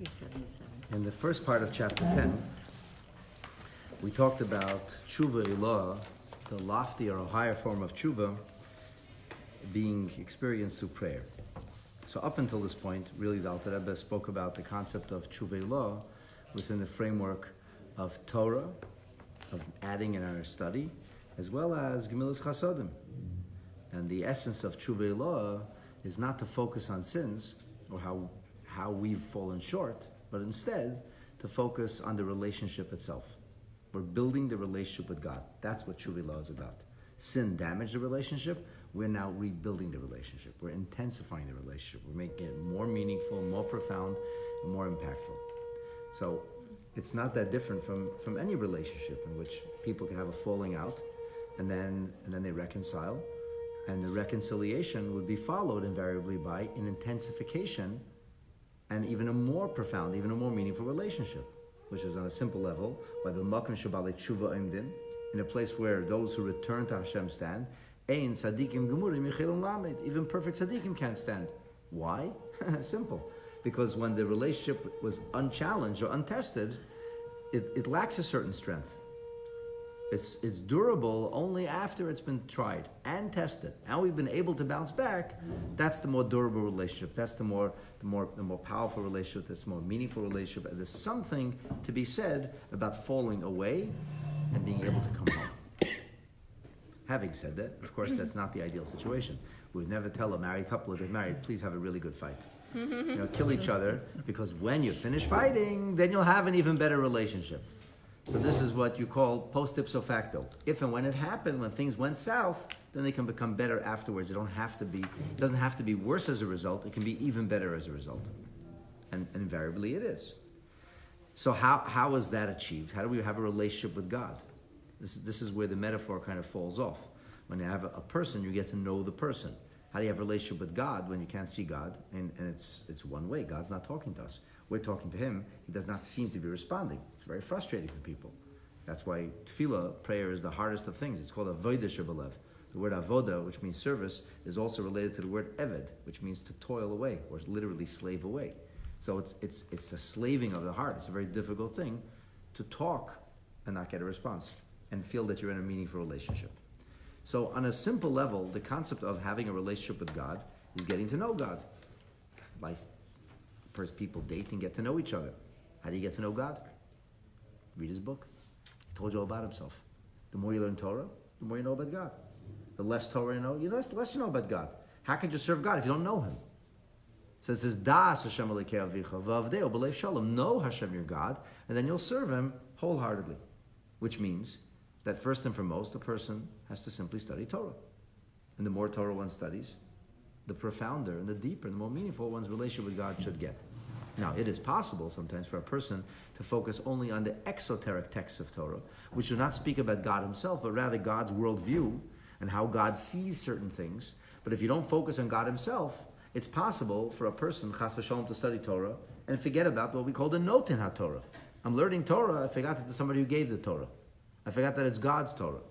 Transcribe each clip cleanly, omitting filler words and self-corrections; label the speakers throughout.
Speaker 1: 377.
Speaker 2: In the first part of chapter 10, we talked about Teshuvah Ilah, the loftier or higher form of Teshuvah, being experienced through prayer. So up until this point, really the Alter Rebbe spoke about the concept of Teshuvah Ilah within the framework of Torah, of adding in our study, as well as Gemilas Chasadim. And the essence of Teshuvah Ilah is not to focus on sins or how we've fallen short, but instead to focus on the relationship itself. We're building the relationship with God. That's what Teshuvah Ilah is about. Sin damaged the relationship. We're now rebuilding the relationship. We're intensifying the relationship. We're making it more meaningful, more profound, and more impactful. So it's not that different from any relationship in which people can have a falling out and then they reconcile. And the reconciliation would be followed invariably by an intensification and even a more profound, even a more meaningful relationship, which is on a simple level, by the Makom Shabalei Teshuvah Imdin, in a place where those who return to Hashem stand. Ein tzadikim gemurim yichelum lamed. Even perfect tzadikim can't stand. Why? Simple. Because when the relationship was unchallenged or untested, it lacks a certain strength. It's durable only after it's been tried and tested. And we've been able to bounce back. That's the more durable relationship. That's the more powerful relationship. That's the more meaningful relationship. And there's something to be said about falling away and being able to come home. Having said that, of course, that's not the ideal situation. We would never tell a married couple to get married, please have a really good fight. Kill each other, because when you finish fighting, then you'll have an even better relationship. So this is what you call post ipso facto. If and when it happened, when things went south, then they can become better afterwards. It doesn't have to be worse as a result. It can be even better as a result. And invariably it is. So how is that achieved? How do we have a relationship with God? This is where the metaphor kind of falls off. When you have a person, you get to know the person. How do you have a relationship with God when you can't see God? And it's one way. God's not talking to us. We're talking to Him. He does not seem to be responding. It's very frustrating for people. That's why Tefillah, prayer, is the hardest of things. It's called avodah shebelev. The word avodah, which means service, is also related to the word eved, which means to toil away, or literally slave away. So it's a slaving of the heart. It's a very difficult thing to talk and not get a response and feel that you're in a meaningful relationship. So on a simple level, the concept of having a relationship with God is getting to know God. Like first people date and get to know each other. How do you get to know God? Read His book. He told you all about Himself. The more you learn Torah, the more you know about God. The less Torah you know, the less you know about God. How can you serve God if you don't know Him? So it says, Das Hashem Elokei Avicha v'avdeo b'leiv shalom. Know Hashem your God, and then you'll serve Him wholeheartedly. Which means that first and foremost, a person has to simply study Torah. And the more Torah one studies, the profounder and the deeper and the more meaningful one's relationship with God should get. Now, it is possible sometimes for a person to focus only on the exoteric texts of Torah, which do not speak about God Himself, but rather God's worldview and how God sees certain things. But if you don't focus on God Himself, it's possible for a person, chas v'shalom, to study Torah and forget about what we call the note in HaTorah. I'm learning Torah, I forgot that there's somebody who gave the Torah. I forgot that it's God's Torah.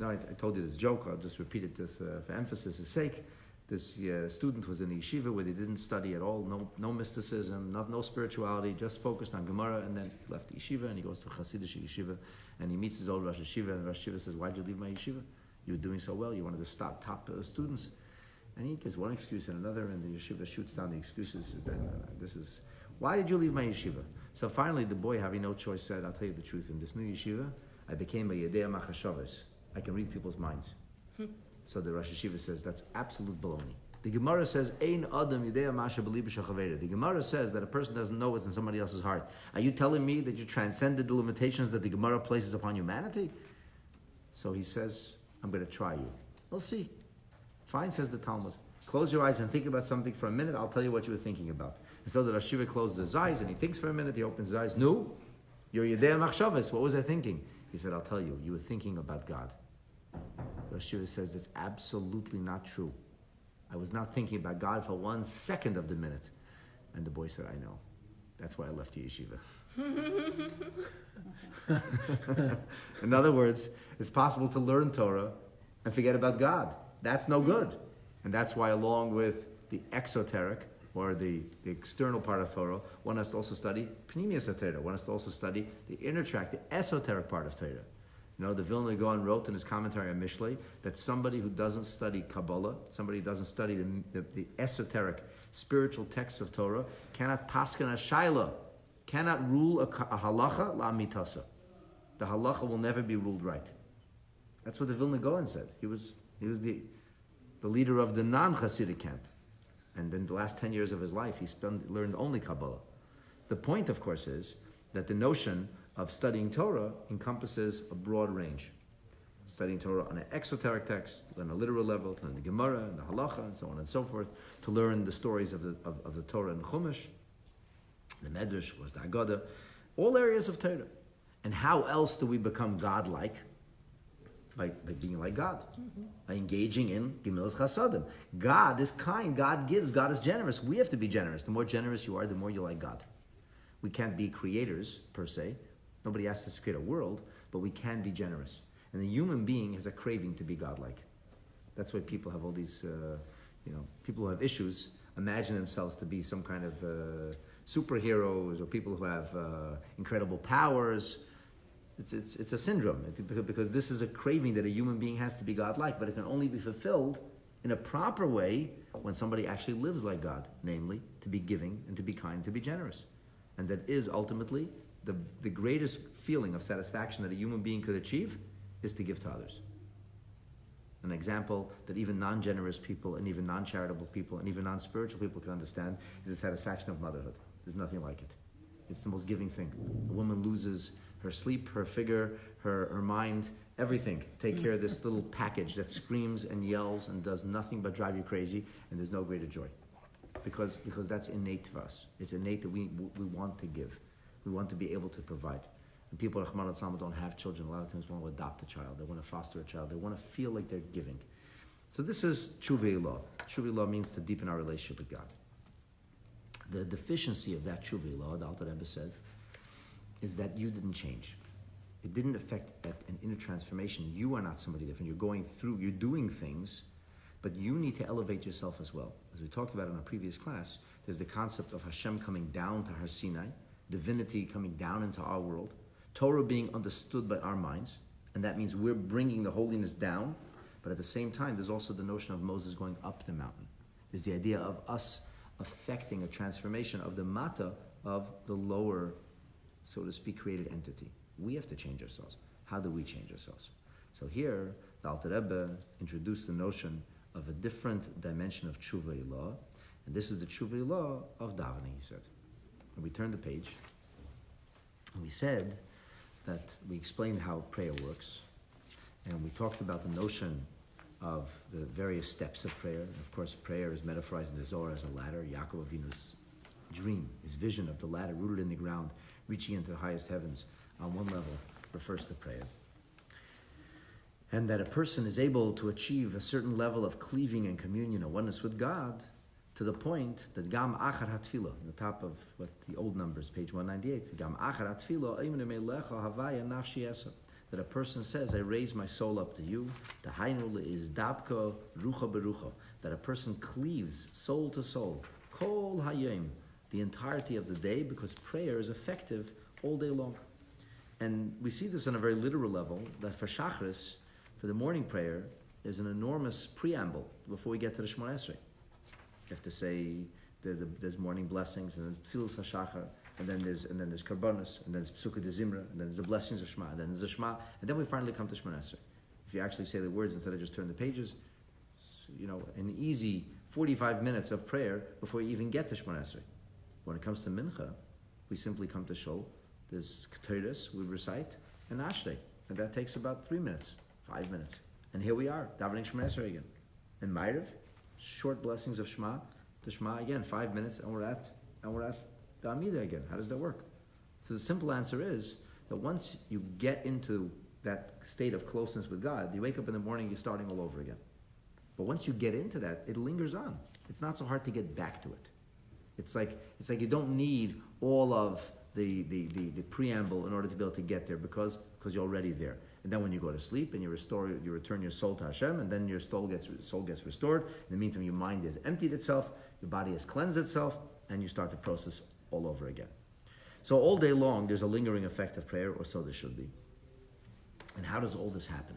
Speaker 2: I told you this joke, I'll just repeat it just for emphasis' sake. This student was in the yeshiva where they didn't study at all, no mysticism, no spirituality, just focused on Gemara, and then left the yeshiva and he goes to a Hasidic yeshiva and he meets his old Rosh Yeshiva, and Rosh Yeshiva says, why'd you leave my yeshiva? You were doing so well, you wanted to top students. And he gives one excuse and another, and the yeshiva shoots down the excuses, says that why did you leave my yeshiva? So finally the boy, having no choice, said, I'll tell you the truth, in this new yeshiva, I became a Yedei Machashavas. I can read people's minds. So the Rosh Yeshiva says, that's absolute baloney. The Gemara says, Ein Adam Yedei Masha B'Libo Shechaveda. The Gemara says that a person doesn't know what's in somebody else's heart. Are you telling me that you transcended the limitations that the Gemara places upon humanity? So he says, I'm going to try you. We'll see. Fine, says the Talmud. Close your eyes and think about something for a minute. I'll tell you what you were thinking about. And so the Rosh Yeshiva closes his eyes and he thinks for a minute. He opens his eyes. No, you're Yedei Machshavas. What was I thinking? He said, I'll tell you. You were thinking about God. The Rosh Yeshiva says it's absolutely not true. I was not thinking about God for 1 second of the minute. And the boy said, I know. That's why I left the yeshiva. In other words, it's possible to learn Torah and forget about God. That's no good. And that's why, along with the exoteric, or the external part of Torah, one has to also study Pnimius Torah. One has to also study the inner track, the esoteric part of Torah. You know, the Vilna Gaon wrote in his commentary on Mishlei that somebody who doesn't study Kabbalah, somebody who doesn't study the esoteric spiritual texts of Torah, cannot paskin a shaila, cannot rule a halacha la'amitasa. The halacha will never be ruled right. That's what the Vilna Gaon said. He was the leader of the non-Hasidic camp. And then the last 10 years of his life, he learned only Kabbalah. The point, of course, is that the notion of studying Torah encompasses a broad range. Studying Torah on an exoteric text, on a literal level, to learn the Gemara and the Halacha, and so on and so forth, to learn the stories of the Torah and Chumash, the Medrash, was the Haggadah, all areas of Torah. And how else do we become God-like? By being like God, by engaging in Gemilas Chasadim. God is kind, God gives, God is generous. We have to be generous. The more generous you are, the more you like God. We can't be creators, per se. Nobody asks us to create a world, but we can be generous. And the human being has a craving to be godlike. That's why people have all these, people who have issues imagine themselves to be some kind of superheroes, or people who have incredible powers. It's a syndrome, because this is a craving that a human being has to be godlike, but it can only be fulfilled in a proper way when somebody actually lives like God, namely to be giving and to be kind, to be generous. And that is ultimately the greatest feeling of satisfaction that a human being could achieve, is to give to others. An example that even non-generous people and even non-charitable people and even non-spiritual people can understand is the satisfaction of motherhood. There's nothing like it. It's the most giving thing. A woman loses her sleep, her figure, her mind, everything. Take care of this little package that screams and yells and does nothing but drive you crazy, and there's no greater joy. Because that's innate to us. It's innate that we want to give. We want to be able to provide. And people, Rahman al don't have children. A lot of times want to adopt a child. They want to foster a child. They want to feel like they're giving. So this is Teshuvah Ilah. Teshuvah Ilah means to deepen our relationship with God. The deficiency of that Teshuvah Ilah, the Alter Rebbe said, is that you didn't change. It didn't affect an inner transformation. You are not somebody different. You're doing things, but you need to elevate yourself as well. As we talked about in our previous class, there's the concept of Hashem coming down to Har Sinai, divinity coming down into our world, Torah being understood by our minds, and that means we're bringing the holiness down, but at the same time, there's also the notion of Moses going up the mountain. There's the idea of us affecting a transformation of the mata, of the lower, so to speak, created entity. We have to change ourselves. How do we change ourselves? So here, the Alter Rebbe introduced the notion of a different dimension of Teshuvah Ilah, and this is the Teshuvah Ilah of davening, he said. And we turned the page, and we said that we explained how prayer works, and we talked about the notion of the various steps of prayer. And of course, prayer is metaphorized in the Zohar as a ladder. Yaakov Avinu's dream, his vision of the ladder rooted in the ground, reaching into the highest heavens on one level, refers to prayer. And that a person is able to achieve a certain level of cleaving and communion and oneness with God, to the point that Gam Achar HaTefillah, on the top of what the old numbers, page 198, Gam Achar HaTefillah, Havaya Nafshi Esa, that a person says, I raise my soul up to you, the Hainul is Dabka Rucha Berucha, that a person cleaves soul to soul, Kol Hayim, the entirety of the day, because prayer is effective all day long. And we see this on a very literal level, that for Shachris, for the morning prayer, there's an enormous preamble before we get to the Shemona Esrei. You have to say there's morning blessings, and then Tefillas HaShachar, and then there's Karbonos, and then there's Pesukah de Zimra, and then there's the blessings of Shema, and then there's the Shema, and then we finally come to Shemona Esrei. If you actually say the words instead of just turn the pages, an easy 45 minutes of prayer before you even get to Shemona Esrei. When it comes to Mincha, we simply come to Shul. There's Keteris, we recite, and Ashrei, and that takes about 3 minutes, 5 minutes. And here we are, davening Shemona Esrei again. And Ma'ariv, short blessings of Shema, to Shema again, 5 minutes, and we're at the Amidah again. How does that work? So the simple answer is that once you get into that state of closeness with God, you wake up in the morning, you're starting all over again. But once you get into that, it lingers on. It's not so hard to get back to it. It's like you don't need all of the preamble in order to be able to get there because you're already there. And then when you go to sleep and you return your soul to Hashem, and then your soul gets restored. In the meantime, your mind has emptied itself. Your body has cleansed itself, and you start the process all over again. So all day long, there's a lingering effect of prayer, or so there should be. And how does all this happen?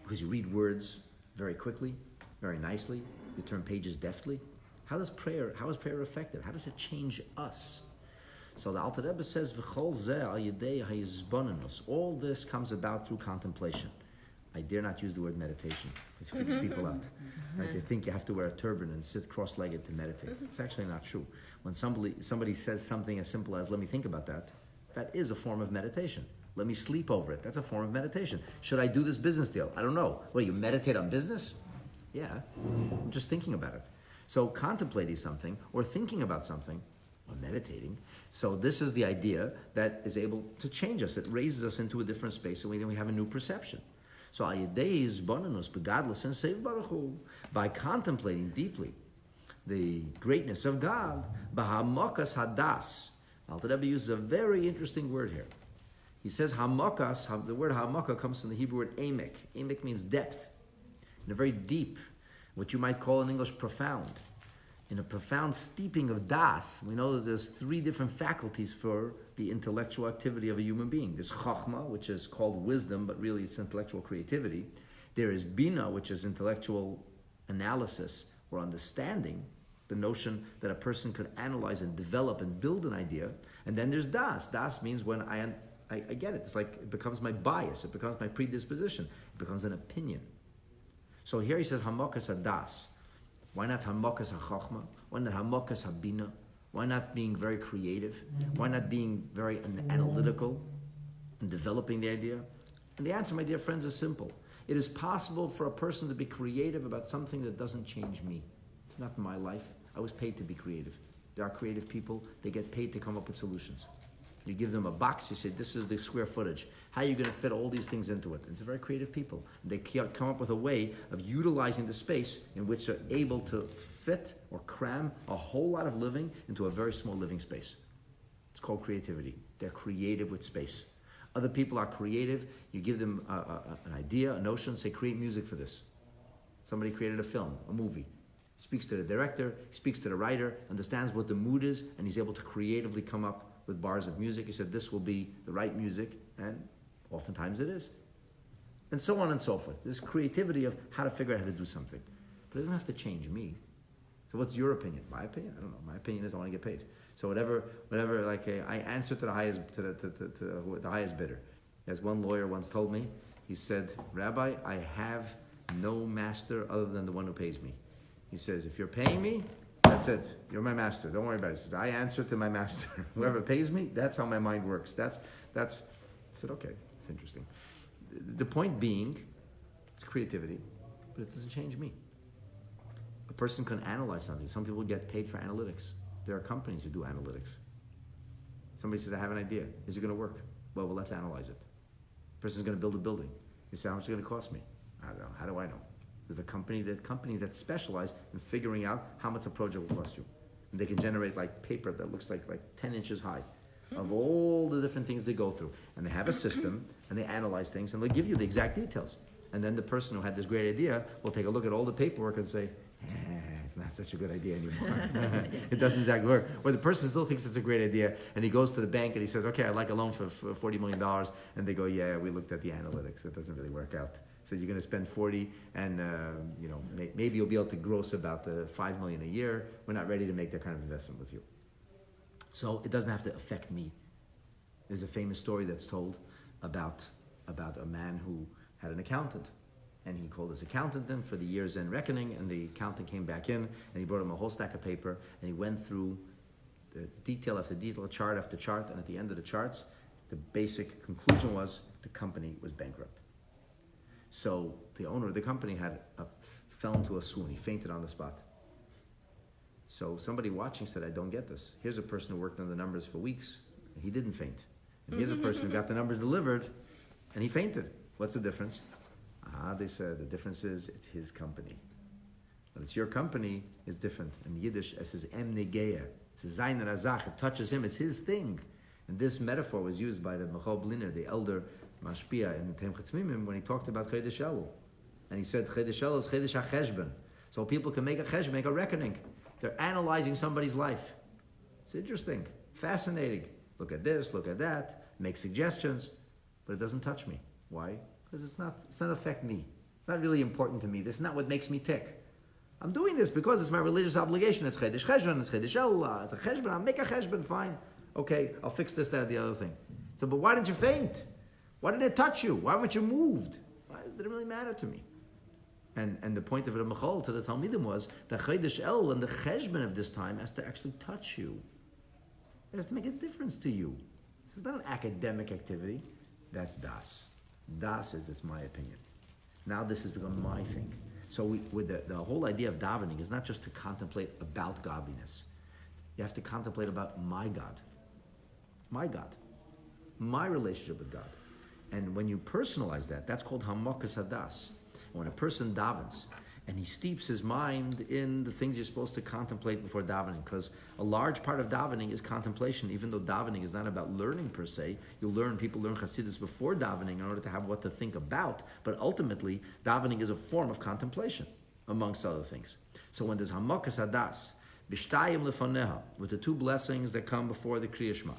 Speaker 2: Because you read words very quickly, very nicely, you turn pages deftly. How is prayer effective? How does it change us? So the Alter Rebbe says, "V'chol zeh al yedei hayizbonenus." All this comes about through contemplation. I dare not use the word meditation. It freaks people out. Right? They think you have to wear a turban and sit cross-legged to meditate. It's actually not true. When somebody says something as simple as, "Let me think about that," that is a form of meditation. Let me sleep over it. That's a form of meditation. Should I do this business deal? I don't know. What, you meditate on business? Yeah, I'm just thinking about it. So contemplating something or thinking about something or meditating. So this is the idea that is able to change us. It raises us into a different space, and we have a new perception. So by contemplating deeply the greatness of God, Bahamakas Hadas. Alter Rebbe uses a very interesting word here. He says hamakas, the word hamaka comes from the Hebrew word emek. Emek means depth. In a very deep, what you might call in English profound. In a profound steeping of das, we know that there's 3 different faculties for the intellectual activity of a human being. There's chachma, which is called wisdom, but really it's intellectual creativity. There is bina, which is intellectual analysis or understanding, the notion that a person could analyze and develop and build an idea. And then there's das. Das means when I get it. It's like it becomes my bias. It becomes my predisposition. It becomes an opinion. So here he says hamakas hadas. Why not hamakas hachachma? Why not hamakas habina? Why not being very creative? Why not being very analytical and developing the idea? And the answer, my dear friends, is simple. It is possible for a person to be creative about something that doesn't change me. It's not my life. I was paid to be creative. There are creative people. They get paid to come up with solutions. You give them a box, you say, this is the square footage. How are you going to fit all these things into it? And it's very creative people. They come up with a way of utilizing the space in which they're able to fit or cram a whole lot of living into a very small living space. It's called creativity. They're creative with space. Other people are creative. You give them an idea, a notion, say, create music for this. Somebody created a film, a movie. Speaks to the director, speaks to the writer, understands what the mood is, and he's able to creatively come up with bars of music. He said this will be the right music, and oftentimes it is. And so on and so forth. This creativity of how to figure out how to do something. But it doesn't have to change me. So what's your opinion? My opinion? I don't know. My opinion is I want to get paid. So whatever. I answer to the highest the highest bidder. As one lawyer once told me, he said, "Rabbi, I have no master other than the one who pays me." He says, "If you're paying me, that's it. You're my master. Don't worry about it." He says, "I answer to my master. Whoever pays me, that's how my mind works." That's. I said, "Okay, it's interesting." The point being, it's creativity, but it doesn't change me. A person can analyze something. Some people get paid for analytics. There are companies who do analytics. Somebody says, "I have an idea. Is it going to work?" Well, let's analyze it. The person's going to build a building. You say, "How much is it going to cost me?" I don't know. How do I know? There's companies that specialize in figuring out how much a project will cost you. And they can generate like paper that looks like 10 inches high of all the different things they go through. And they have a system and they analyze things and they'll give you the exact details. And then the person who had this great idea will take a look at all the paperwork and say, it's not such a good idea anymore. It doesn't exactly work. Or the person still thinks it's a great idea and he goes to the bank and he says, "Okay, I'd like a loan for $40 million. And they go, "Yeah, we looked at the analytics. It doesn't really work out." So you're going to spend 40 and maybe you'll be able to gross about $5 million a year. We're not ready to make that kind of investment with you. So it doesn't have to affect me. There's a famous story that's told about a man who had an accountant. And he called his accountant in for the year's end reckoning, and the accountant came back in and he brought him a whole stack of paper and he went through the detail after detail, chart after chart, and at the end of the charts, the basic conclusion was the company was bankrupt. So the owner of the company fell into a swoon. He fainted on the spot. So somebody watching said, "I don't get this. Here's a person who worked on the numbers for weeks, and he didn't faint. And here's a person who got the numbers delivered, and he fainted. What's the difference?" They said, the difference is it's his company. But it's your company, it's different. In Yiddish, it says em negeya. It says zayin razach. It touches him, it's his thing. And this metaphor was used by the Mechav Bliner, the elder Mashpia in Temchat Mimim, when he talked about Chedesh Elul. And he said, Chedesh Elul is Chedesh HaCheshben. So people can make a cheshbon, make a reckoning. They're analyzing someboody life. It's interesting, fascinating. Look at this, look at that, make suggestions, but it doesn't touch me. Why? Because it's not affect me. It's not really important to me. This is not what makes me tick. I'm doing this because it's my religious obligation. It's chedesh cheshbon, it's chedesh Allah, it's a cheshbon. I'll make a cheshbon, fine. Okay, I'll fix this, that, the other thing. So, but why did you faint? Why did it touch you? Why weren't you moved? Why, it didn't really matter to me. And the point of it, Michal, to the Talmidim was the chedesh El and the cheshbon of this time has to actually touch you. It has to make a difference to you. This is not an academic activity. That's das. Das is, it's my opinion. Now this has become my thing. So with the whole idea of davening is not just to contemplate about godliness. You have to contemplate about my God. My God. My relationship with God. And when you personalize that, that's called hamakas hadas. When a person davens, and he steeps his mind in the things you're supposed to contemplate before davening, because a large part of davening is contemplation, even though davening is not about learning per se. People learn Hasidus before davening in order to have what to think about, but ultimately, davening is a form of contemplation, amongst other things. So when there's hamakas hadas, b'shtayim lefaneha, with the two blessings that come before the Kriya Shema,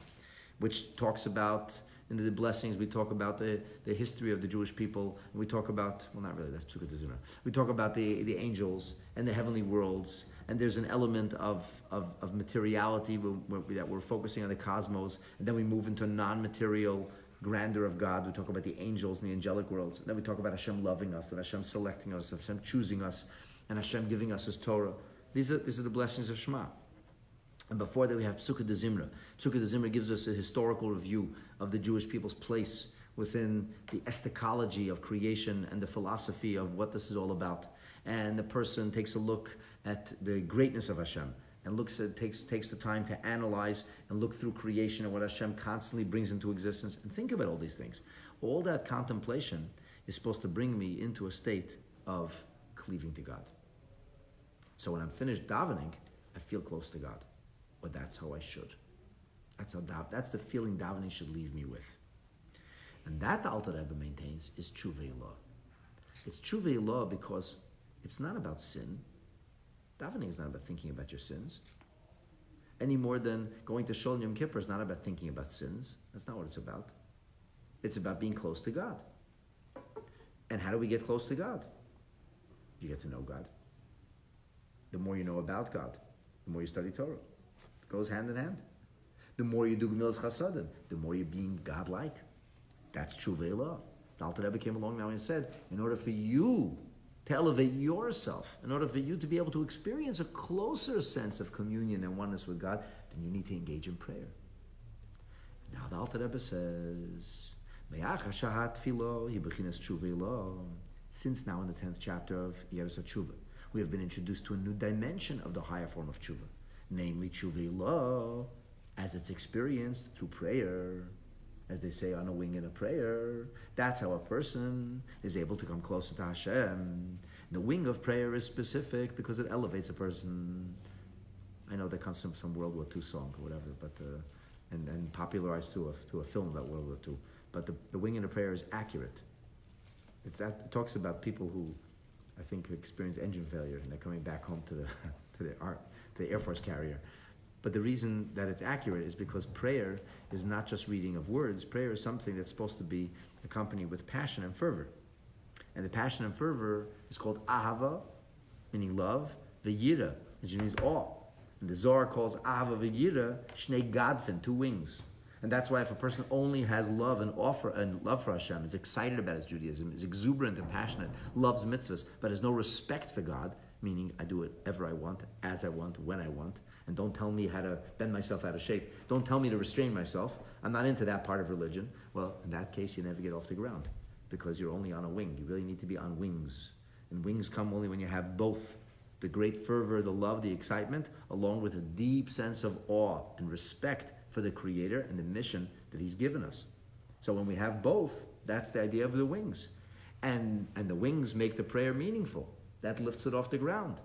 Speaker 2: which talks about, in the blessings, we talk about the history of the Jewish people. And we talk about, well, not really, that's Psukat Zimra. We talk about the angels and the heavenly worlds. And there's an element of materiality that we're focusing on the cosmos. And then we move into non-material grandeur of God. We talk about the angels and the angelic worlds. And then we talk about Hashem loving us, and Hashem selecting us, Hashem choosing us, and Hashem giving us His Torah. These are the blessings of Shema. And before that, we have Psukat Zimra. Psukat Zimra gives us a historical review of the Jewish people's place within the eschatology of creation and the philosophy of what this is all about. And the person takes a look at the greatness of Hashem and takes the time to analyze and look through creation and what Hashem constantly brings into existence and think about all these things. All that contemplation is supposed to bring me into a state of cleaving to God. So when I'm finished davening, I feel close to God. But that's how I should. That's the feeling davening should leave me with. And that the Alter Rebbe maintains is Teshuvah Ilah. It's Teshuvah Ilah because it's not about sin. Davening is not about thinking about your sins. Any more than going to Shol Yom Kippur is not about thinking about sins. That's not what it's about. It's about being close to God. And how do we get close to God? You get to know God. The more you know about God, the more you study Torah. It goes hand in hand. The more you do Gemilas Chasadim, the more you're being God-like. That's Teshuvah Ilah. The Alter Rebbe came along now and said, in order for you to elevate yourself, in order for you to be able to experience a closer sense of communion and oneness with God, then you need to engage in prayer. Now the Alter Rebbe says, since now in the 10th chapter of Iggeret Teshuvah, we have been introduced to a new dimension of the higher form of Teshuvah, namely Teshuvah Ilah, as it's experienced through prayer. As they say, on a wing in a prayer. That's how a person is able to come closer to Hashem. The wing of prayer is specific because it elevates a person. I know that comes from some World War II song or whatever, but and popularized to a film about World War II. But the wing in a prayer is accurate. It talks about people who, I think, experience engine failure and they're coming back home to the Air Force carrier. But the reason that it's accurate is because prayer is not just reading of words. Prayer is something that's supposed to be accompanied with passion and fervor. And the passion and fervor is called ahava, meaning love, v'yira, which means awe. And the Zohar calls ahava v'yira shnei gadfin, 2 wings. And that's why if a person only has love and love for Hashem, is excited about his Judaism, is exuberant and passionate, loves mitzvahs, but has no respect for God, meaning I do whatever I want, as I want, when I want, and don't tell me how to bend myself out of shape. Don't tell me to restrain myself. I'm not into that part of religion. Well, in that case, you never get off the ground because you're only on a wing. You really need to be on wings. And wings come only when you have both the great fervor, the love, the excitement, along with a deep sense of awe and respect for the Creator and the mission that He's given us. So when we have both, that's the idea of the wings. And the wings make the prayer meaningful. That lifts it off the ground.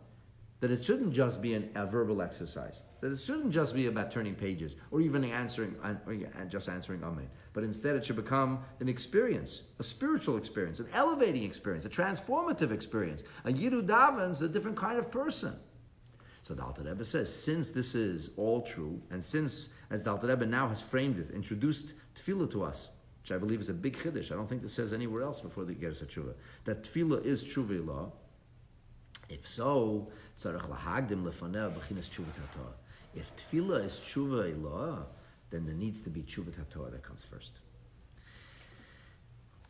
Speaker 2: That it shouldn't just be a verbal exercise. That it shouldn't just be about turning pages or even answering Amen. But instead it should become an experience, a spiritual experience, an elevating experience, a transformative experience. A Yidu Daven's a different kind of person. So the Alter Rebbe says, since this is all true, and since, as the Alter Rebbe now has framed it, introduced Tefillah to us, which I believe is a big chiddush. I don't think this says anywhere else before the Iggeret Teshuvah, that Tefillah is Teshuvah law. If so, tzarech lahagdim lefaneh b'chinas Teshuvah HaTorah. If Tefillah is Teshuvah law, then there needs to be Teshuvah HaTorah that comes first.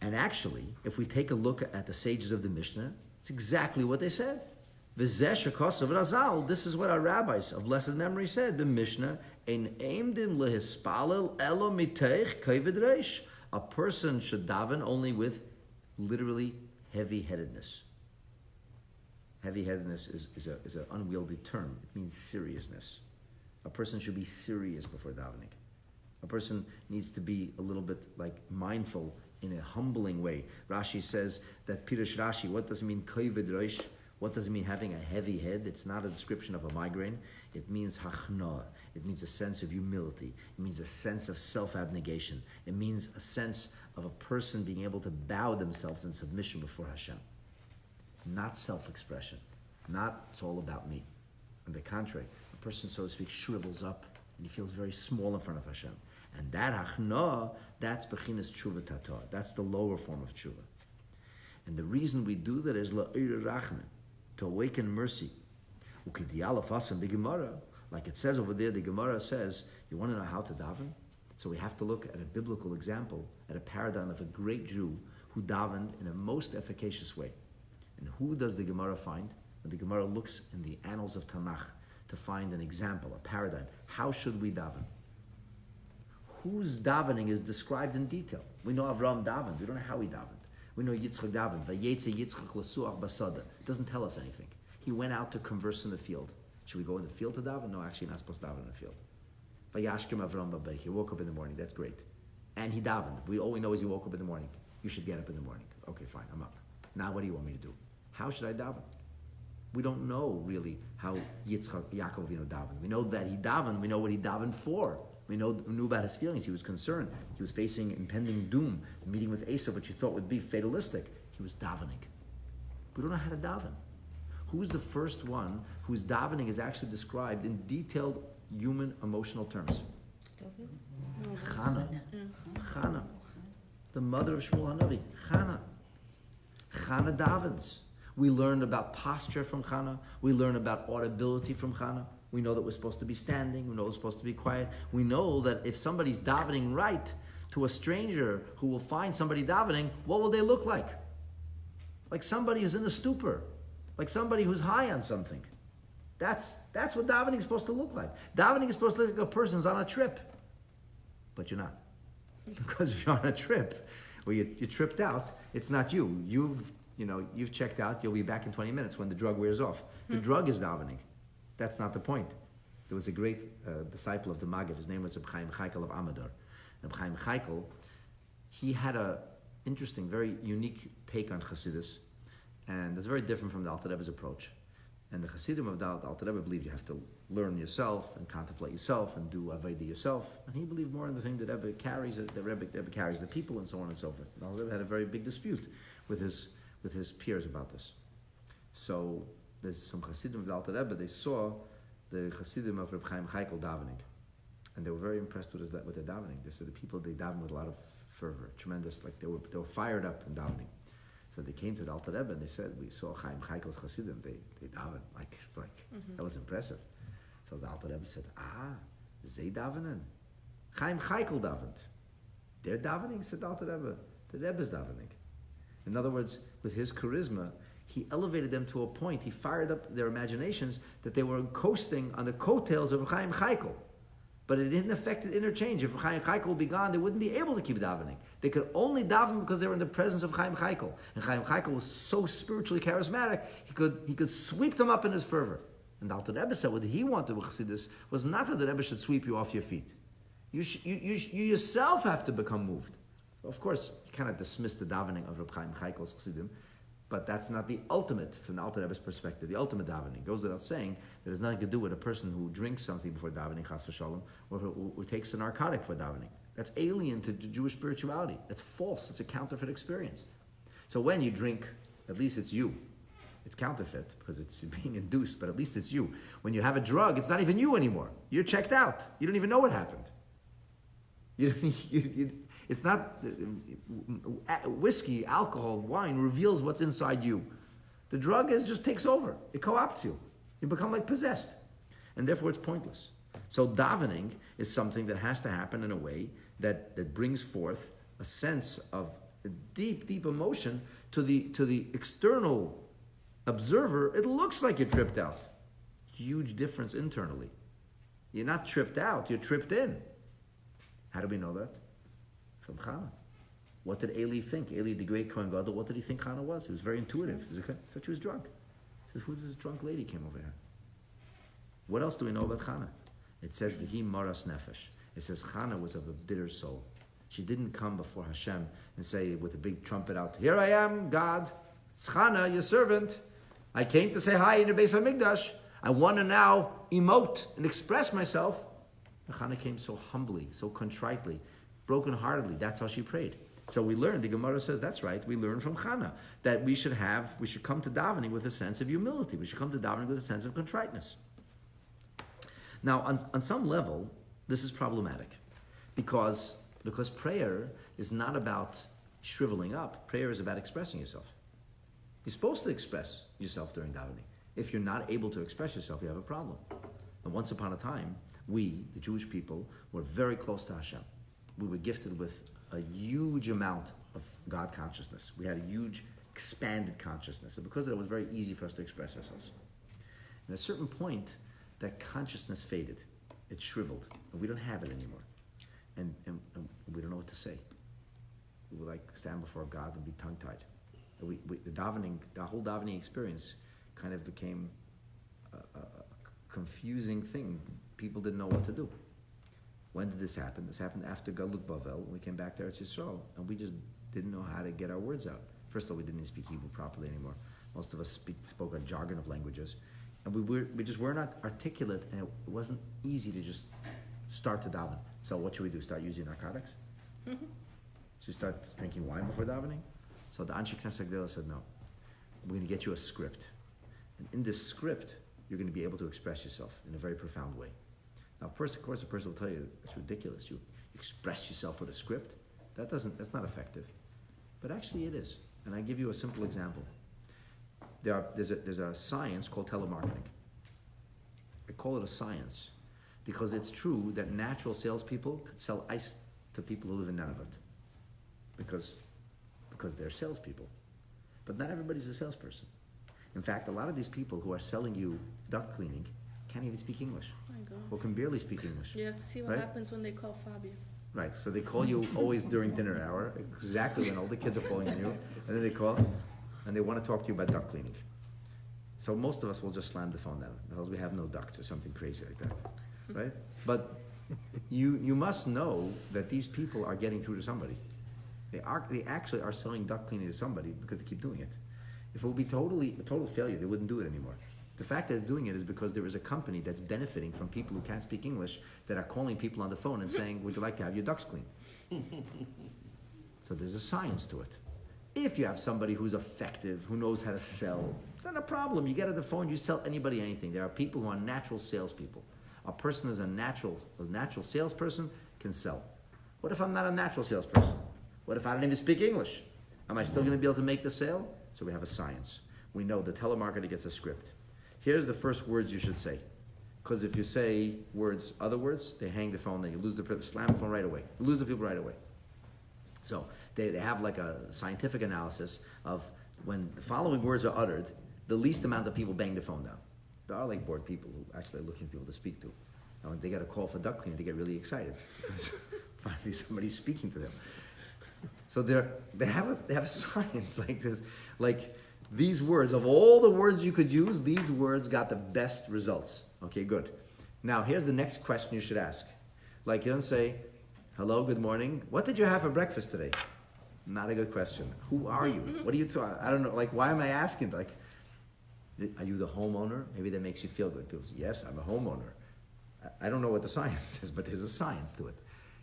Speaker 2: And actually, if we take a look at the sages of the Mishnah, it's exactly what they said. This is what our rabbis of blessed memory said. The Mishnah, a person should daven only with literally heavy-headedness. Heavy-headedness is an unwieldy term. It means seriousness. A person should be serious before davening. A person needs to be a little bit mindful in a humbling way. Rashi says that Pirush Rashi, what does it mean kovid reish? What does it mean having a heavy head? It's not a description of a migraine. It means hachna. It means a sense of humility. It means a sense of self-abnegation. It means a sense of a person being able to bow themselves in submission before Hashem. Not self-expression. Not it's all about me. On the contrary, a person, so to speak, shrivels up and he feels very small in front of Hashem. And that hachna, that's bechinas Teshuvah HaTorah. That's the lower form of Teshuvah. And the reason we do that is la'ir rachman, to awaken mercy. Like it says over there, the Gemara says, you want to know how to daven? So we have to look at a biblical example, at a paradigm of a great Jew who davened in a most efficacious way. And who does the Gemara find? And the Gemara looks in the annals of Tanakh to find an example, a paradigm. How should we daven? Whose davening is described in detail? We know Avraham davened. We don't know how he davened. We know Yitzchak davened. Vayetze Yitzchak l'suach basada. It doesn't tell us anything. He went out to converse in the field. Should we go in the field to daven? No, actually, you're not supposed to daven in the field. Vayashkim Avraham b'beich. He woke up in the morning. That's great. And he davened. All we know is he woke up in the morning. You should get up in the morning. Okay, fine. I'm up. Now, what do you want me to do? How should I daven? We don't know really how Yitzchak Yaakov davened. We know that he davened. We know what he davened for. We knew about his feelings. He was concerned. He was facing impending doom. The meeting with Esav, which he thought would be fatalistic. He was davening. We don't know how to daven. Who's the first one whose davening is actually described in detailed human emotional terms? Chana. Chana. The mother of Shmuel HaNavi. Chana. Chana davens. We learn about posture from Chana. We learn about audibility from Chana. We know that we're supposed to be standing. We know we're supposed to be quiet. We know that if somebody's davening right to a stranger who will find somebody davening, what will they look like? Like somebody who's in a stupor. Like somebody who's high on something. That's what davening is supposed to look like. Davening is supposed to look like a person who's on a trip. But you're not. Because if you're on a trip, or you tripped out, it's not you. You've checked out. You'll be back in 20 minutes when the drug wears off. The drug is davening. That's not the point. There was a great disciple of the Maggid. His name was Reb Chaim Chaikel of Amador. Reb Chaim Chaikel, he had a interesting, very unique take on Chassidus, and it's very different from the Alter Rebbe's approach. And the Chassidim of the Alter Rebbe believe you have to learn yourself and contemplate yourself and do Avodah yourself. And he believed more in the thing that Rebbe carries, the Rebbe carries the people and so on and so forth. The Alter Rebbe had a very big dispute with his peers about this. So there's some Chassidim of the Alter Rebbe, they saw the Chassidim of Reb Chaim Chaikel davening. And they were very impressed with their davening. They said the people, they daven with a lot of fervor, tremendous, like they were fired up in davening. So they came to the Alter Rebbe and they said, we saw Chaim Chaikel's Chassidim, they daven. That was impressive. So the Alter Rebbe said, they davenen. Chaim Chaikel davened. They're davening, said the Alter Rebbe. The Rebbe's davening. In other words, with his charisma, he elevated them to a point, he fired up their imaginations that they were coasting on the coattails of Chaim Chaikel. But it didn't affect the interchange. If Chaim Chaikel would be gone, they wouldn't be able to keep davening. They could only daven because they were in the presence of Chaim Chaikel. And Chaim Chaikel was so spiritually charismatic, he could sweep them up in his fervor. And the Alter Rebbe said what he wanted with Chassidus was not that the Rebbe should sweep you off your feet. You yourself have to become moved. Of course, you cannot dismiss the davening of Reb Chaim Chaikel's Chassidim, but that's not the ultimate, from the Alter Rebbe's perspective. The ultimate davening goes without saying that it has nothing to do with a person who drinks something before davening, chas v'shalom, or who takes a narcotic for davening. That's alien to Jewish spirituality. That's false. It's a counterfeit experience. So when you drink, at least it's you. It's counterfeit because it's being induced, but at least it's you. When you have a drug, it's not even you anymore. You're checked out. You don't even know what happened. It's not whiskey, alcohol, wine reveals what's inside you. The drug just takes over. It co-opts you. You become like possessed. And therefore it's pointless. So davening is something that has to happen in a way that brings forth a sense of deep, deep emotion to the external observer. It looks like you're tripped out. Huge difference internally. You're not tripped out, you're tripped in. How do we know that? From Chana. What did Eli think? Eli, the great Kohen Gadol, what did he think Chana was? He was very intuitive. He thought she was drunk. He says, who's this drunk lady came over here? What else do we know about Chana? It says, V'hi maras nefesh. It says Chana was of a bitter soul. She didn't come before Hashem and say with a big trumpet out, here I am, God. It's Chana, your servant. I came to say hi in the Beis HaMikdash. I want to now emote and express myself. And Chana came so humbly, so contritely, brokenheartedly. That's how she prayed. So we learned, the Gemara says that's right, we learn from Chana that we should come to davening with a sense of humility. We should come to davening with a sense of contriteness. Now, on some level, this is problematic because prayer is not about shriveling up. Prayer is about expressing yourself. You're supposed to express yourself during davening. If you're not able to express yourself, you have a problem. And once upon a time, we, the Jewish people, were very close to Hashem. We were gifted with a huge amount of God consciousness. We had a huge expanded consciousness. And because of that, it was very easy for us to express ourselves. And at a certain point, that consciousness faded. It shriveled. And we don't have it anymore. And we don't know what to say. We would like stand before God and be tongue-tied. The whole davening experience kind of became a confusing thing. People didn't know what to do. When did this happen? This happened after Galut Bavel, when we came back to Eretz Yisrael, and we just didn't know how to get our words out. First of all, we didn't even speak Hebrew properly anymore. Most of us spoke a jargon of languages. And we just were not articulate, and it wasn't easy to just start to daven. So what should we do? Start using narcotics? Should we start drinking wine before davening? So the Anshe Knesset Gdela said, no. We're going to get you a script. And in this script, you're going to be able to express yourself in a very profound way. Now, of course, a person will tell you, it's ridiculous. You express yourself with a script. That's not effective. But actually it is. And I give you a simple example. There's a science called telemarketing. I call it a science because it's true that natural salespeople could sell ice to people who live in Nunavut because they're salespeople. But not everybody's a salesperson. In fact, a lot of these people who are selling you duct cleaning can't even speak English.
Speaker 1: Oh my God.
Speaker 2: Or can barely speak English.
Speaker 1: You have to see what happens when they call Fabio.
Speaker 2: Right, so they call you always during dinner hour, exactly when all the kids are falling on you, and then they call, and they want to talk to you about duct cleaning. So most of us will just slam the phone down because we have no ducts or something crazy like that, right? But you must know that these people are getting through to somebody. They actually are selling duct cleaning to somebody because they keep doing it. If it would be a total failure, they wouldn't do it anymore. The fact that they're doing it is because there is a company that's benefiting from people who can't speak English that are calling people on the phone and saying, would you like to have your ducts cleaned? So there's a science to it. If you have somebody who's effective, who knows how to sell, it's not a problem. You get on the phone, you sell anybody anything. There are people who are natural salespeople. A person who's a natural salesperson can sell. What if I'm not a natural salesperson? What if I don't even speak English? Am I still going to be able to make the sale? So we have a science. We know the telemarketer gets a script. Here's the first words you should say. Because if you say other words, they hang the phone, then you lose the slam the phone right away. You lose the people right away. So they have like a scientific analysis of when the following words are uttered, the least amount of people bang the phone down. There are like bored people who actually are looking for people to speak to. And when they get a call for duct cleaning, they get really excited. Finally somebody's speaking to them. So they have a science like this. Like these words, of all the words you could use, these words got the best results. Okay, good. Now here's the next question you should ask. Like you don't say, hello, good morning. What did you have for breakfast today? Not a good question. Who are you? What are you talking? I don't know. Like, why am I asking? Like, are you the homeowner? Maybe that makes you feel good. People say, yes, I'm a homeowner. I don't know what the science is, but there's a science to it.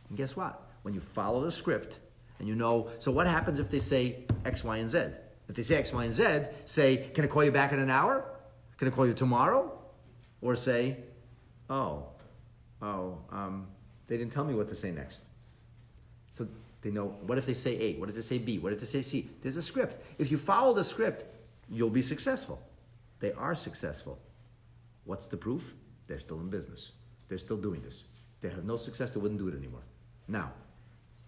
Speaker 2: And guess what? When you follow the script and you know, so what happens if they say X, Y, and Z? If they say X, Y, and Z, say, can I call you back in an hour? Can I call you tomorrow? Or say, they didn't tell me what to say next. So they know, what if they say A? What if they say B? What if they say C? There's a script. If you follow the script, you'll be successful. They are successful. What's the proof? They're still in business. They're still doing this. If they have no success, they wouldn't do it anymore. Now,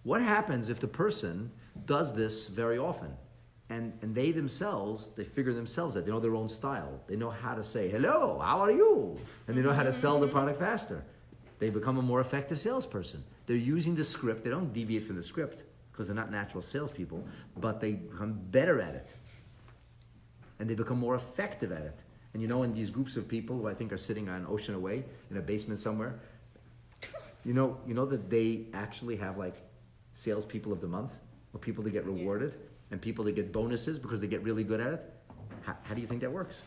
Speaker 2: what happens if the person does this very often? And they themselves, they figure themselves that they know their own style. They know how to say, hello, how are you? And they know how to sell the product faster. They become a more effective salesperson. They're using the script. They don't deviate from the script because they're not natural salespeople, but they become better at it. And they become more effective at it. And in these groups of people who I think are sitting on ocean away in a basement somewhere, you know that they actually have like salespeople of the month, or people that get rewarded, and people that get bonuses because they get really good at it. How do you think that works?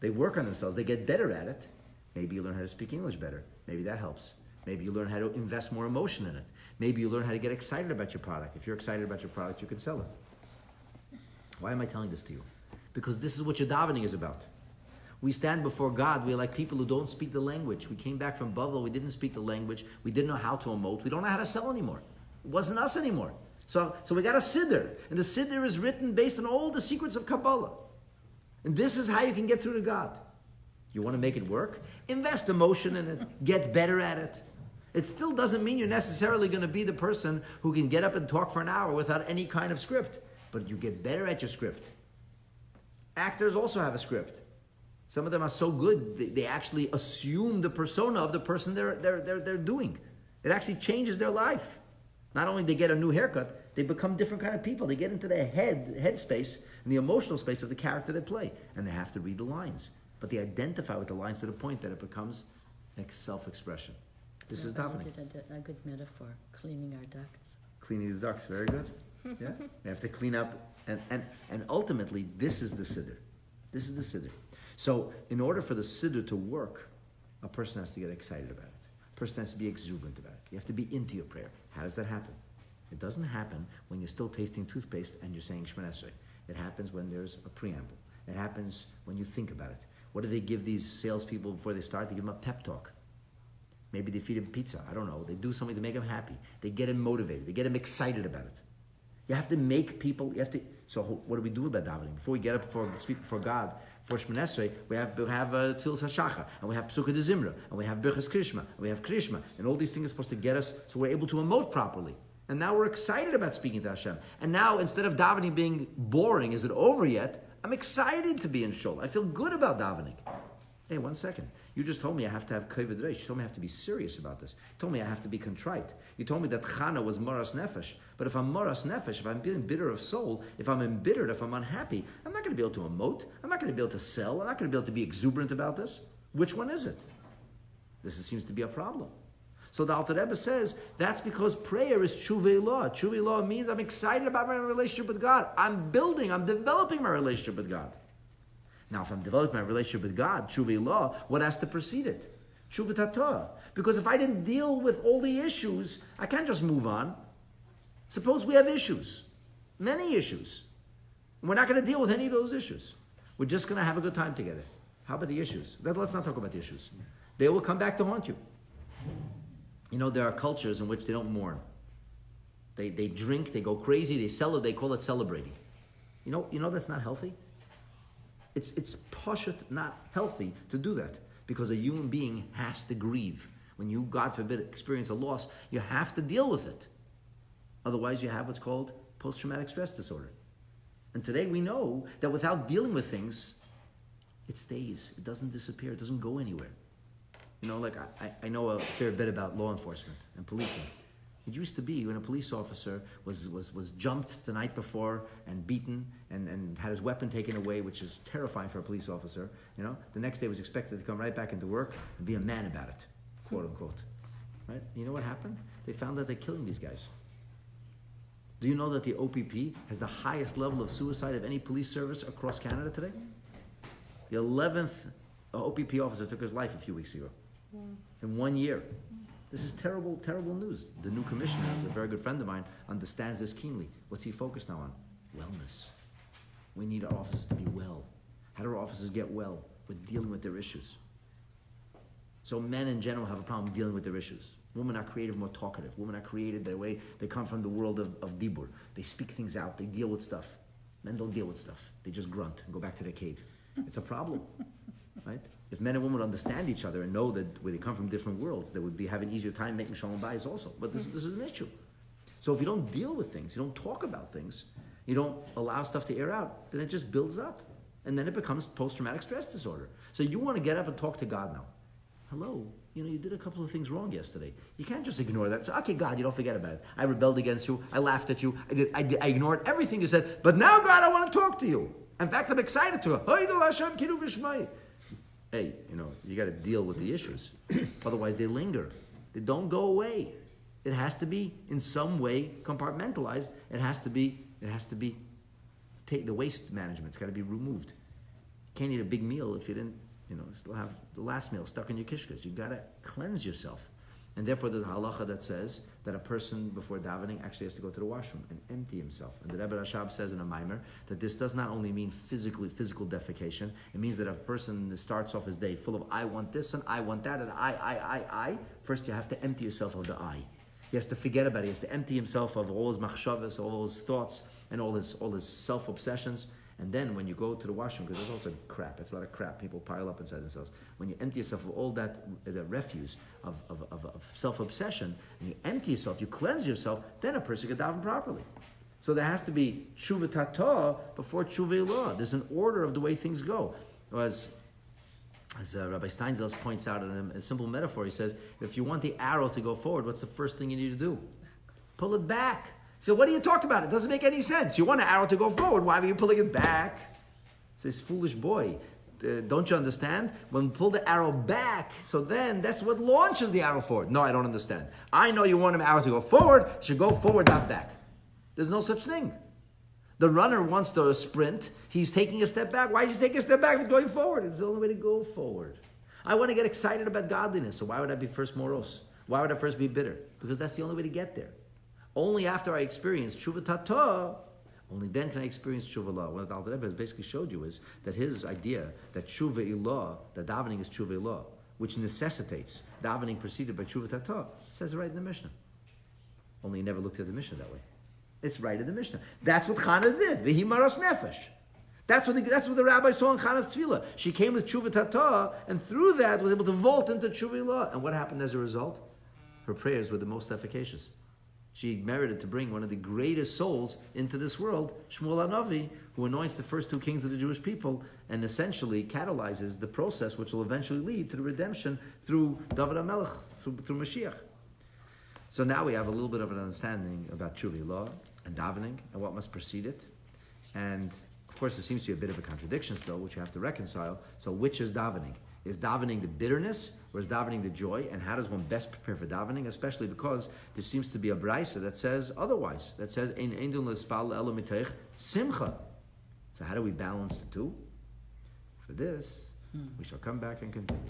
Speaker 2: They work on themselves. They get better at it. Maybe you learn how to speak English better. Maybe that helps. Maybe you learn how to invest more emotion in it. Maybe you learn how to get excited about your product. If you're excited about your product, you can sell it. Why am I telling this to you? Because this is what your davening is about. We stand before God. We're like people who don't speak the language. We came back from Bavel. We didn't speak the language. We didn't know how to emote. We don't know how to sell anymore. It wasn't us anymore. So we got a siddur. And the siddur is written based on all the secrets of Kabbalah. And this is how you can get through to God. You want to make it work? Invest emotion in it. Get better at it. It still doesn't mean you're necessarily going to be the person who can get up and talk for an hour without any kind of script. But you get better at your script. Actors also have a script. Some of them are so good, they actually assume the persona of the person they're doing. It actually changes their life. Not only they get a new haircut, they become different kind of people. They get into the head space and the emotional space of the character they play. And they have to read the lines. But they identify with the lines to the point that it becomes like self-expression. This is davening.
Speaker 3: A good metaphor, cleaning our ducts.
Speaker 2: Cleaning the ducts, very good. Yeah, we have to clean out, and ultimately, this is the siddur. This is the siddur. So, in order for the siddur to work, a person has to get excited about it. A person has to be exuberant about it. You have to be into your prayer. How does that happen? It doesn't happen when you're still tasting toothpaste and you're saying Shemona Esrei. It happens when there's a preamble. It happens when you think about it. What do they give these salespeople before they start? They give them a pep talk. Maybe they feed him pizza. I don't know. They do something to make him happy. They get him motivated. They get him excited about it. You have to make people, so what do we do about davening? Before we get up for speak before God, for Shemona Esrei, we have Tefillah HaShachar, and we have Psukkah de Zimra, and we have Birchas Krishma, and we have Krishma, and all these things are supposed to get us so we're able to emote properly. And now we're excited about speaking to Hashem. And now, instead of davening being boring, is it over yet? I'm excited to be in shul. I feel good about davening. Hey, 1 second. You just told me I have to have kavod reish. You told me I have to be serious about this. You told me I have to be contrite. You told me that Chana was moras nefesh. But if I'm moras nefesh, if I'm being bitter of soul, if I'm embittered, if I'm unhappy, I'm not going to be able to emote. I'm not going to be able to sell. I'm not going to be able to be exuberant about this. Which one is it? This seems to be a problem. So the Alter Rebbe says that's because prayer is Teshuvah Elah. Teshuvah Elah means I'm excited about my relationship with God. I'm developing my relationship with God. Now, if I'm developing my relationship with God, Teshuvah Elah, what has to precede it? Teshuvah Torah. Because if I didn't deal with all the issues, I can't just move on. Suppose we have issues, many issues. We're not going to deal with any of those issues. We're just going to have a good time together. How about the issues? Let's not talk about the issues. They will come back to haunt you. There are cultures in which they don't mourn. They drink, they go crazy, they call it celebrating. You know that's not healthy? It's pashut not healthy to do that because a human being has to grieve. When you, God forbid, experience a loss, you have to deal with it. Otherwise, you have what's called post-traumatic stress disorder. And today we know that without dealing with things, it stays. It doesn't disappear. It doesn't go anywhere. I know a fair bit about law enforcement and policing. It used to be when a police officer was jumped the night before and beaten and had his weapon taken away, which is terrifying for a police officer. The next day was expected to come right back into work and be a man about it, quote unquote. Right? You know what happened? They found that they're killing these guys. Do you know that the OPP has the highest level of suicide of any police service across Canada today? The 11th OPP officer took his life a few weeks ago. In 1 year. This is terrible, terrible news. The new commissioner, who's a very good friend of mine, understands this keenly. What's he focused now on? Wellness. We need our offices to be well. How do our offices get well? With dealing with their issues. So men in general have a problem dealing with their issues. Women are creative, more talkative. Women are creative their way. They come from the world of dibur. They speak things out. They deal with stuff. Men don't deal with stuff. They just grunt and go back to their cave. It's a problem, right? If men and women would understand each other and know that where they come from different worlds, they would be having easier time making shalom bayis also. But this is an issue. So if you don't deal with things, you don't talk about things, you don't allow stuff to air out, then it just builds up. And then it becomes post-traumatic stress disorder. So you want to get up and talk to God now. Hello, you did a couple of things wrong yesterday. You can't just ignore that. So, okay, God, you don't forget about it. I rebelled against you. I laughed at you. I ignored everything you said. But now, God, I want to talk to you. In fact, I'm excited to. Hey, you got to deal with the issues. Otherwise, they linger. They don't go away. It has to be in some way compartmentalized. It has to be. Take the waste management. It's got to be removed. You can't eat a big meal if you didn't. Still have the last meal stuck in your kishkas. You gotta cleanse yourself. And therefore there's a halacha that says that a person before davening actually has to go to the washroom and empty himself. And the Rebbe Rashab says in a mimer that this does not only mean physical defecation, it means that a person starts off his day full of I want this and I want that and I. First you have to empty yourself of the I. He has to forget about it. He has to empty himself of all his machshavas, all his thoughts, and all his self-obsessions. And then when you go to the washroom, because there's also crap, it's a lot of crap people pile up inside themselves. When you empty yourself of all that the refuse of self-obsession, and you empty yourself, you cleanse yourself, then a person can daven properly. So there has to be tshuva tata before tshuva ilah. There's an order of the way things go. As Rabbi Steindels points out in a simple metaphor, he says, if you want the arrow to go forward, what's the first thing you need to do? Pull it back. So what are you talking about? It doesn't make any sense. You want an arrow to go forward. Why are you pulling it back? Says, foolish boy. Don't you understand? When we pull the arrow back, so then that's what launches the arrow forward. No, I don't understand. I know you want an arrow to go forward. It should go forward, not back. There's no such thing. The runner wants to sprint. He's taking a step back. Why is he taking a step back if he's going forward? It's the only way to go forward. I want to get excited about godliness. So why would I be first moros? Why would I first be bitter? Because that's the only way to get there. Only after I experience tshuva tata, only then can I experience tshuva ilah. What the Alter Rebbe has basically showed you is that his idea that tshuva ilah, that davening is tshuva ilah, which necessitates davening preceded by tshuva tata, says it right in the Mishnah. Only he never looked at the Mishnah that way. It's right in the Mishnah. That's what Chana did. V'hi maros nefesh. That's what the rabbi saw in Chana's Tefillah. She came with tshuva tata, and through that was able to vault into tshuva ilah. And what happened as a result? Her prayers were the most efficacious. She merited to bring one of the greatest souls into this world, Shmuel HaNavi, who anoints the first two kings of the Jewish people and essentially catalyzes the process which will eventually lead to the redemption through David HaMelech, through Mashiach. So now we have a little bit of an understanding about tshuva ilah and davening and what must precede it. And of course, there seems to be a bit of a contradiction still, which you have to reconcile. So which is davening? Is davening the bitterness or is davening the joy? And how does one best prepare for davening? Especially because there seems to be a brisa that says otherwise. That says, Ein eindun l'spal elo miteich simcha. So how do we balance the two? For this, we shall come back and continue.